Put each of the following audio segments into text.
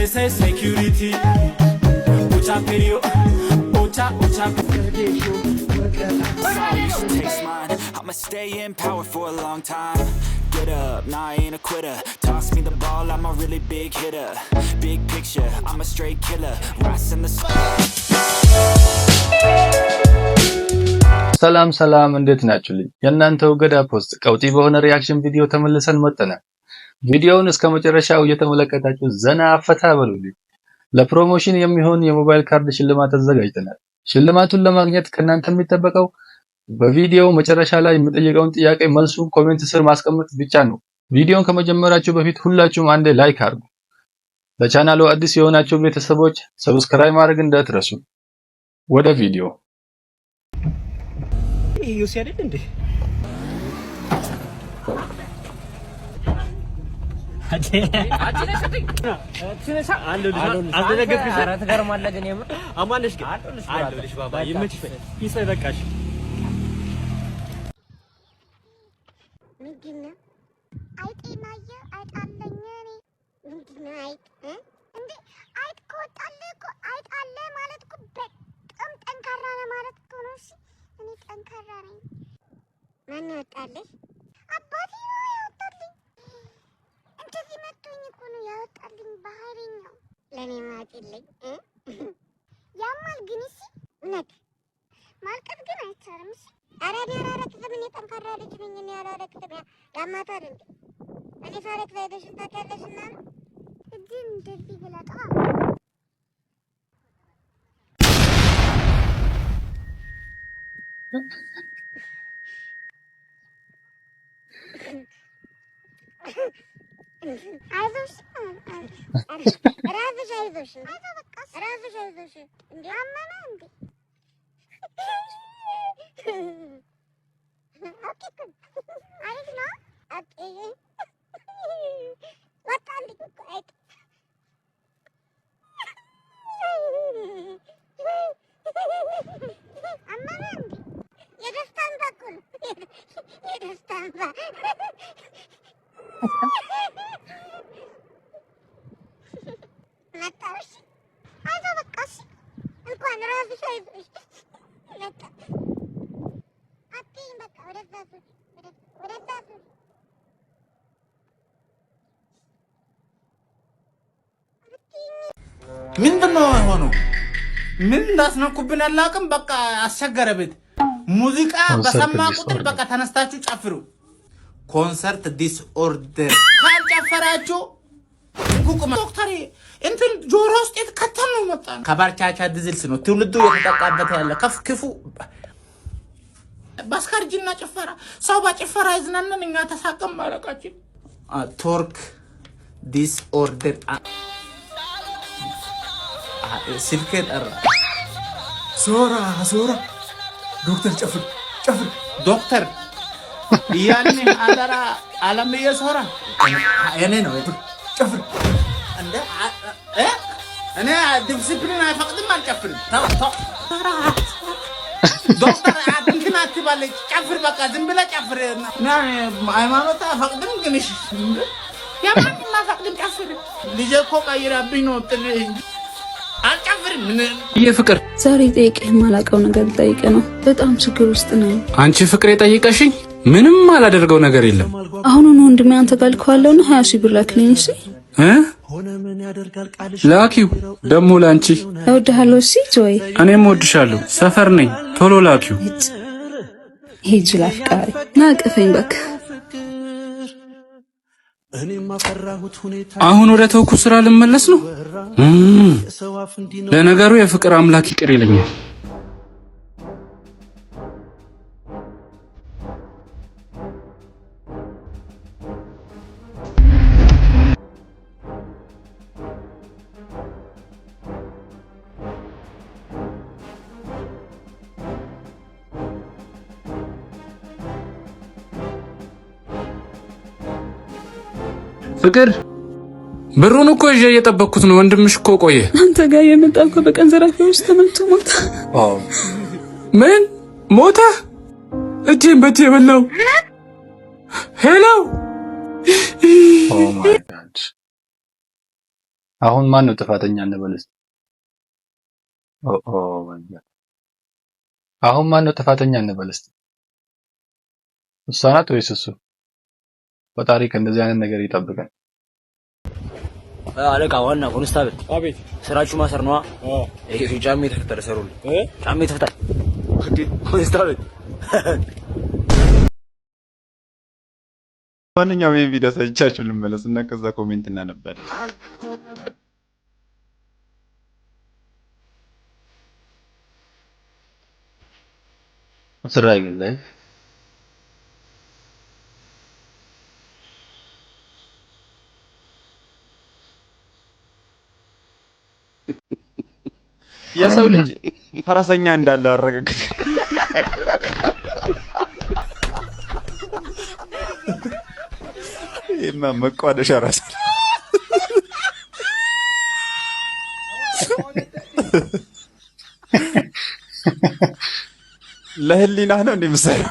say security. Ucha video, ucha. Taste mine. I'ma stay in power for a long time. Get up, nah, I ain't a quitter. Toss me the ball, I'm a really big hitter. Big picture, I'm a straight killer. Rising the sun. ሰላም እንዴት ናችሁልኝ? የእናንተው ገዳ ፖስት ቀውጢ በሆነ ሪአክሽን ቪዲዮ ተመልሰን መጥተናል። ቪዲዮውን እስከ መጨረሻው እየተመለከታችሁ ዘና ፈታ በሉልኝ። ለፕሮሞሽን የሚሆን የሞባይል ካርድ ሽልማት አዘጋጅተናል። ሽልማቱን ለማግኘት ከእናንተ የሚጠበቀው በቪዲዮው መጨረሻ ላይ የምጠይቀውን ጥያቄ መልሱን ኮሜንት ስር ማስቀመጥ ብቻ ነው። ቪዲዮውን ከመጀመራችሁ በፊት ሁላችሁም አንዴ ላይክ አድርጉ። ለቻናሉ አዲስ የሆናችሁ ቤተሰቦች ሰብስክራይብ ማድረግ እንዳትረሱ። ወደ ቪዲዮ ዩሲ አይደል እንዴ? ማን ያወጣልሽ? አባቴ ነው ያወጣልኝ። እንደዚህ መጥቶኝ እኮ ነው ያወጣልኝ በኃይለኛው። ለኔ ማጥልኝ ያማል ግን እሺ፣ እውነት ማልቀስ ግን አይቻልም። እሺ አራዳ አራረክተም እኔ ጠንካራ ልጅ ነኝ። እኔ አራረክተም ያማታል እንዴ? እኔ ሳረክ ዛይደሽን ታውቂያለሽና እዚህ እንደዚህ ብለጣ አይዞሽ ራስሽ አይዞሽ ራስሽ አይዞሽ እንዴ አመና እንዴ አጥቂኝ አይት ነው አጥቂኝ ወጣልኝ እኮ አይት አመና እንዴ የደስታን ባኩል የደስታን ባ መጣሽ አይዞ በቃሽ እንኳን ራስሽ አይዞሽ መጣ አትይኝ በቃ ወደዛ ምንድነው የሆነው? ምን እንዳስነኩብን አላውቅም። በቃ አስቸገረ ቤት ሙዚቃ በሰማ ቁጥር በቃ ተነስታችሁ ጨፍሩ። ኮንሰርት ዲስኦርደር ካልጨፈራችሁ ጉቁማ ዶክተር እንትን ጆሮ ውስጥ የተከተል ነው መጣ ከባርቻቻ ድዝልስ ነው ትውልዱ የተጠቃበት ያለ ክፉ ባስካርጅና ጨፈራ ሰው ባጨፈራ ይዝናናን እኛ ተሳቀም ማለቃችን ቶርክ ዲስኦርደር ስልክ ጠራ ሶራ ዶክተር ጨፍር ዶክተር ያኔ አደራ ዓለም እየሶራ እኔ ነው ጨፍር እንደ እኔ ዲስፕሊን አይፈቅድም አልጨፍርም። ተው ዶክተር አጥንትና አትባል ጨፍር በቃ ዝም ብለህ ጨፍር። ሃይማኖት አይፈቅድም ግን እሺ ያማንማ ፈቅድም ጨፍር። ልጄ እኮ ቀይራብኝ ነው ጥሪ አልጨፍርም። የፍቅር ዛሬ ጠይቀህ የማላውቀው ነገር ጠይቀ ነው። በጣም ችግር ውስጥ ነኝ። አንቺ ፍቅሬ ጠይቀሽኝ ምንም አላደርገው ነገር የለም። አሁን ወንድሜ አንተ ጋር ልከዋለሁና 20 ሺህ ብር ላክልኝ። እሺ ላኪው ደሞ ላንቺ እወድሃለሁ። እሺ ጆይ እኔም እወድሻለሁ። ሰፈር ነኝ ቶሎ ላኪው። ሂጅ ላፍቃሪ ናቀፈኝ በቃ። አሁን ወደ ተውኩ ስራ ልመለስ ነው። ለነገሩ የፍቅር አምላክ ይቅር ይለኛል። ፍቅር ብሩን እኮ ይዤ እየጠበቅኩት ነው። ወንድምሽ እኮ ቆየ። አንተ ጋር የመጣው እኮ በቀን ዘራፊዎች ተመልቶ ሞተ። ምን ሞተ? እጄን በእጄ የበላው ሄሎ። ኦ ማይ ጋድ አሁን ማን ነው ጥፋተኛ እንበልስ? ኦ ኦ አሁን ማን ነው ጥፋተኛ እንበልስ? እሷ ናት ወይስ እሱ? ፈጣሪ ከእንደዚህ አይነት ነገር ይጠብቀን። አለቃ ዋና ኮንስታብል፣ አቤት። ስራችሁ ማሰር ነዋ። ይሄ ጫሜ ተፈጠረ ሰሩልኝ። ጫሜ ተፈጠረ ኮንስታብል። ማንኛውም ይሄን ቪዲዮ ሰጅቻችሁ ልመለስ እና ከዛ ኮሜንት እናነባለን። ስራ ይገዛል። የሰው ልጅ ፈረሰኛ እንዳለ አረጋግጥ። ይሄማ መቋደሻ ራስ ለህሊና ነው እንደምሰራ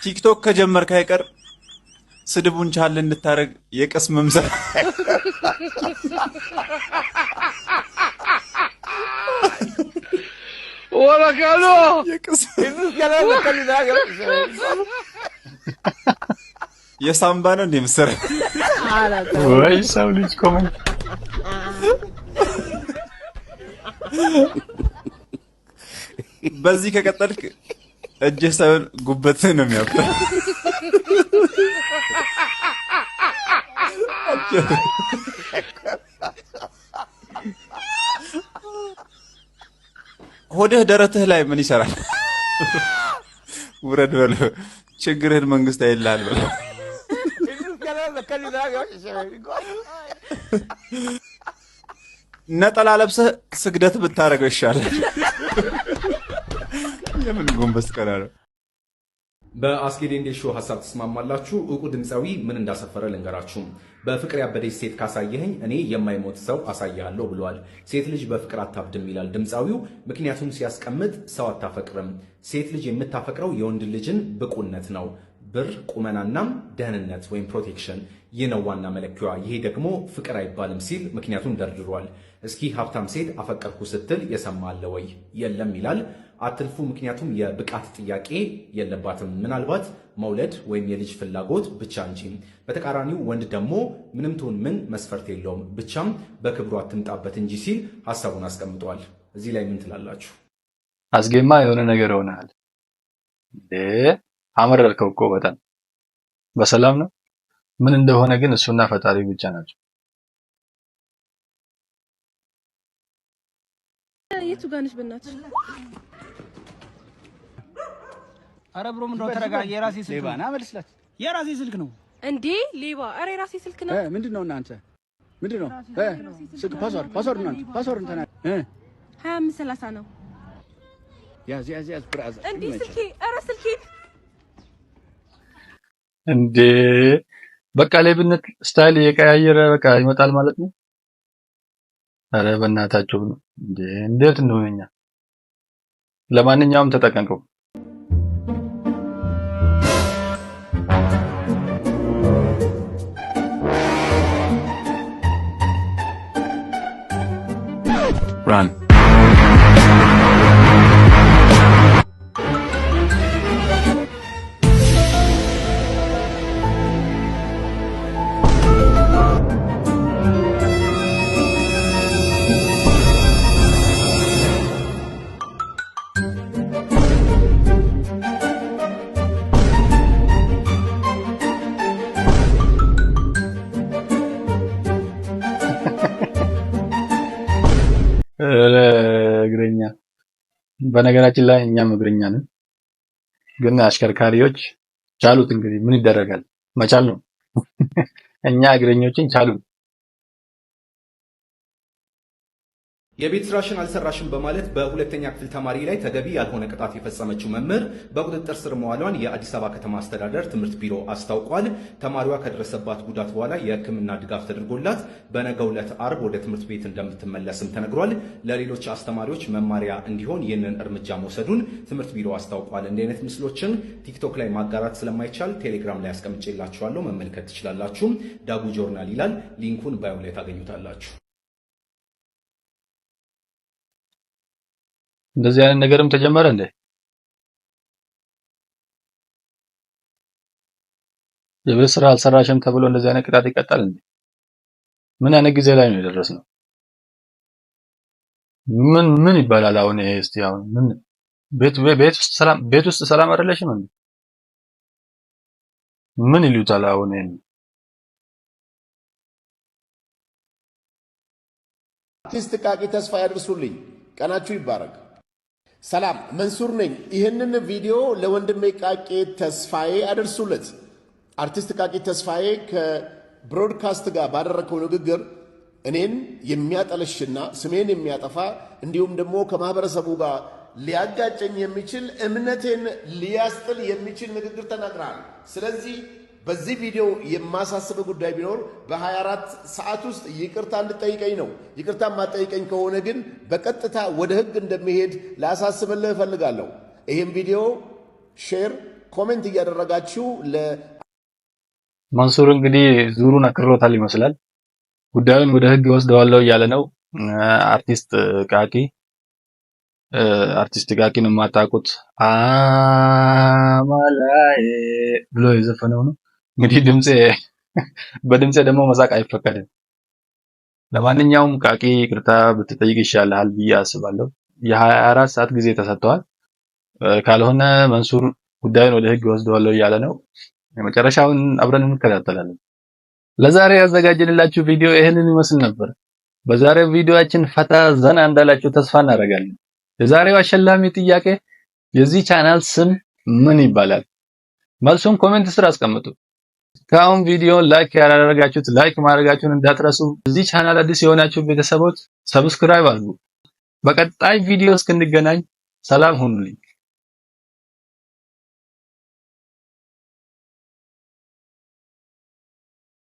ቲክቶክ ከጀመርክ አይቀር ስድቡን ቻል እንድታረግ የቀስ መምሰል ወራካሎ የቀስ የሳምባ ነው እንደምሰራ ወይ ሰው ልጅ ኮሜንት በዚህ ከቀጠልክ እጅህ ሳይሆን ጉበትህ ነው የሚያብጠው። ሆድህ ደረትህ ላይ ምን ይሰራል? ውረድ በለው። ችግርህን መንግስት አይልሃል በለው። ነጠላ ለብሰህ ስግደት ብታረገው ይሻላል። የምን ጎንበስ ቀና ነው? በአስጌ ዴንዴ ሾው ሐሳብ ተስማማላችሁ? ዕውቁ ድምፃዊ ምን እንዳሰፈረ ልንገራችሁ። በፍቅር ያበደች ሴት ካሳየኸኝ እኔ የማይሞት ሰው አሳያለሁ ብሏል። ሴት ልጅ በፍቅር አታብድም ይላል ድምፃዊው። ምክንያቱም ሲያስቀምጥ ሰው አታፈቅርም። ሴት ልጅ የምታፈቅረው የወንድ ልጅን ብቁነት ነው። ብር፣ ቁመናናም ደህንነት ወይም ፕሮቴክሽን፣ ይህ ነው ዋና መለኪያዋ። ይሄ ደግሞ ፍቅር አይባልም ሲል ምክንያቱም ደርድሯል። እስኪ ሀብታም ሴት አፈቀርኩ ስትል የሰማ አለ ወይ? የለም ይላል። አትልፉ፣ ምክንያቱም የብቃት ጥያቄ የለባትም። ምናልባት መውለድ ወይም የልጅ ፍላጎት ብቻ እንጂ። በተቃራኒው ወንድ ደግሞ ምንም ትሁን ምን መስፈርት የለውም፣ ብቻም በክብሩ አትምጣበት እንጂ ሲል ሐሳቡን አስቀምጧል። እዚህ ላይ ምን ትላላችሁ? አስጌማ የሆነ ነገር ሆነሃል። አመረርከው እኮ በጣም በሰላም ነው። ምን እንደሆነ ግን እሱና ፈጣሪ ብቻ ናቸው። የቱ ጋር ነሽ በእናትሽ? አረ ብሮ ምንድነው? ተረጋጋ። የራሴ ስልክ ነው። ና መልስላት። የራሴ ስልክ ነው እንዴ ሌባ? አረ የራሴ ስልክ ነው። ምንድነው እናንተ? ምንድነው? ስልክ ፓስወርድ እናንተ ፓስወርድ እንተና 2530 ነው። ያዝ ብራዘር። እንዴ ስልኬ! አረ ስልኬ! እንዴ በቃ ሌብነት ስታይል የቀያየረ በቃ ይመጣል ማለት ነው። አረ በእናታችሁ እንዴ እንዴት እንደሆነኛ። ለማንኛውም ተጠቀንቁ። Run. እግረኛ በነገራችን ላይ እኛም እግረኛ ነን፣ ግን አሽከርካሪዎች ቻሉት። እንግዲህ ምን ይደረጋል፣ መቻል ነው። እኛ እግረኞችን ቻሉት። የቤት ስራሽን አልሰራሽም በማለት በሁለተኛ ክፍል ተማሪ ላይ ተገቢ ያልሆነ ቅጣት የፈጸመችው መምህር በቁጥጥር ስር መዋሏን የአዲስ አበባ ከተማ አስተዳደር ትምህርት ቢሮ አስታውቋል። ተማሪዋ ከደረሰባት ጉዳት በኋላ የሕክምና ድጋፍ ተደርጎላት በነገው ዕለት አርብ ወደ ትምህርት ቤት እንደምትመለስም ተነግሯል። ለሌሎች አስተማሪዎች መማሪያ እንዲሆን ይህንን እርምጃ መውሰዱን ትምህርት ቢሮ አስታውቋል። እንዲህ አይነት ምስሎችን ቲክቶክ ላይ ማጋራት ስለማይቻል ቴሌግራም ላይ አስቀምጬላችኋለሁ፣ መመልከት ትችላላችሁ። ዳጉ ጆርናል ይላል። ሊንኩን ባዮ ላይ ታገኙታላችሁ። እንደዚህ አይነት ነገርም ተጀመረ እንዴ? የቤት ስራ አልሰራሽም ተብሎ እንደዚህ አይነት ቅጣት ይቀጣል እንዴ? ምን አይነት ጊዜ ላይ ነው የደረስነው? ምን ይባላል አሁን ይሄ? እስቲ አሁን ምን ቤት ውስጥ ሰላም አይደለሽም እንዴ? ምን ይሉታል አሁን ይሄን? አርቲስት ቃቂ ተስፋ ያድርሱልኝ። ቀናችሁ ይባረክ። ሰላም መንሱር ነኝ። ይህንን ቪዲዮ ለወንድሜ ቃቂ ተስፋዬ አድርሱለት። አርቲስት ቃቂ ተስፋዬ ከብሮድካስት ጋር ባደረከው ንግግር እኔን የሚያጠለሽና ስሜን የሚያጠፋ እንዲሁም ደግሞ ከማህበረሰቡ ጋር ሊያጋጨኝ የሚችል እምነቴን ሊያስጥል የሚችል ንግግር ተናግረሃል። ስለዚህ በዚህ ቪዲዮ የማሳስብ ጉዳይ ቢኖር በ24 ሰዓት ውስጥ ይቅርታ እንድጠይቀኝ ነው። ይቅርታ ማጠይቀኝ ከሆነ ግን በቀጥታ ወደ ህግ እንደሚሄድ ላሳስብልህ እፈልጋለሁ። ይሄን ቪዲዮ ሼር፣ ኮሜንት እያደረጋችሁ መንሱር እንግዲህ ዙሩን አክሮታል ይመስላል። ጉዳዩን ወደ ህግ ወስደዋለሁ እያለ ነው። አርቲስት ቃቂን የማታውቁት አማላይ ብሎ የዘፈነው ነው። እንግዲህ በድምጼ ደግሞ መሳቅ አይፈቀድም። ለማንኛውም ቃቂ ይቅርታ ብትጠይቅ ይሻልሃል ብዬ አስባለሁ። የ24 ሰዓት ጊዜ ተሰጥቷል። ካልሆነ መንሱር ጉዳዩን ወደ ህግ ወስደዋለሁ እያለ ነው። የመጨረሻውን አብረን እንከታተላለን። ለዛሬ ያዘጋጀንላችሁ ቪዲዮ ይሄንን ይመስል ነበር። በዛሬው ቪዲዮአችን ፈታ ዘና እንዳላችሁ ተስፋ እናደርጋለን። የዛሬው አሸላሚ ጥያቄ የዚህ ቻናል ስም ምን ይባላል? መልሱን ኮሜንት ስር አስቀምጡ። እስካሁን ቪዲዮን ላይክ ያላደረጋችሁት ላይክ ማድረጋችሁን እንዳትረሱ። እዚህ ቻናል አዲስ የሆናችሁ ቤተሰቦች ሰብስክራይብ አድርጉ። በቀጣይ ቪዲዮ እስክንገናኝ ሰላም ሁኑልኝ።